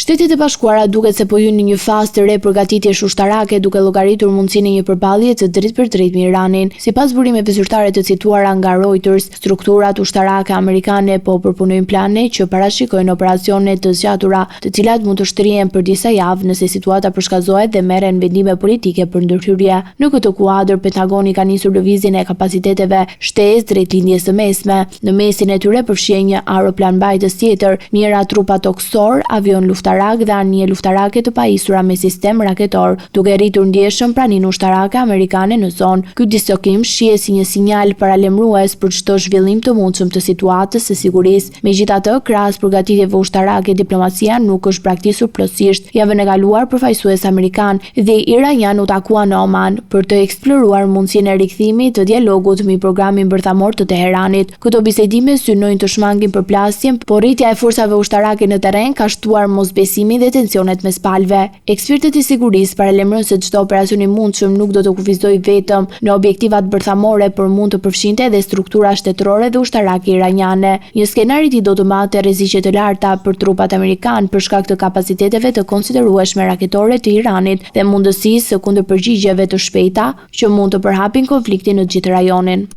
Shtetet e Bashkuara duket se po hyn në një fazë të re përgatitjesh ushtarake duke llogaritur mundësinë e një përballje të drejtë për drejtë me Iranin. Sipas burimeve zyrtare të cituara nga Reuters, strukturat ushtarake amerikane po përpunojnë plane që parashikojnë operacione të zgjatura, të cilat mund të shtrihen për disa javë nëse situata përshkallëzohet dhe merren vendime politike për ndërhyrje. Në këtë kuadër, Pentagoni ka nisur lëvizjen e kapaciteteve shtesë drejt lindjes së mesme. Në mesin e tyre përfshihen një aeroplan mbajtës tjetër, mijëra trupa toksor, avion luftarak dhe anije luftarake të pajisura me sistem raketor, duke rritur ndjeshëm praninë ushtarake amerikane në zonë. Ky dislokim shihet si një sinjal paralajmërues për çdo zhvillim të mundshëm të situatës së sigurisë. Megjithatë, krahas përgatitjeve ushtarake, diplomacia nuk është braktisur plotësisht. Javën e kaluar, përfaqësues amerikan dhe iranian u takuan në Oman për të eksploruar mundësinë e rikthimit të dialogut mbi programin bërthamor të Teheranit. Këto bisedime synojnë të shmangin përplasjen, por rritja e forcave ushtarake në terren ka shtuar mosbesimin dhe tensionet mes palëve. Ekspertët e sigurisë paralajmërojnë se çdo operacion i mundshëm nuk do të kufizojë vetëm në objektivat bërthamore, por mund të përfshinte edhe struktura shtetërore dhe ushtarake iraniane. Një skenar i tillë do të mbante rreziqe të larta për trupat amerikanë për shkak të kapaciteteve të konsiderueshme raketore të Iranit dhe mundësisë së kundërpërgjigjeve të shpejta që mund të përhapin konfliktin në gjithë rajonin.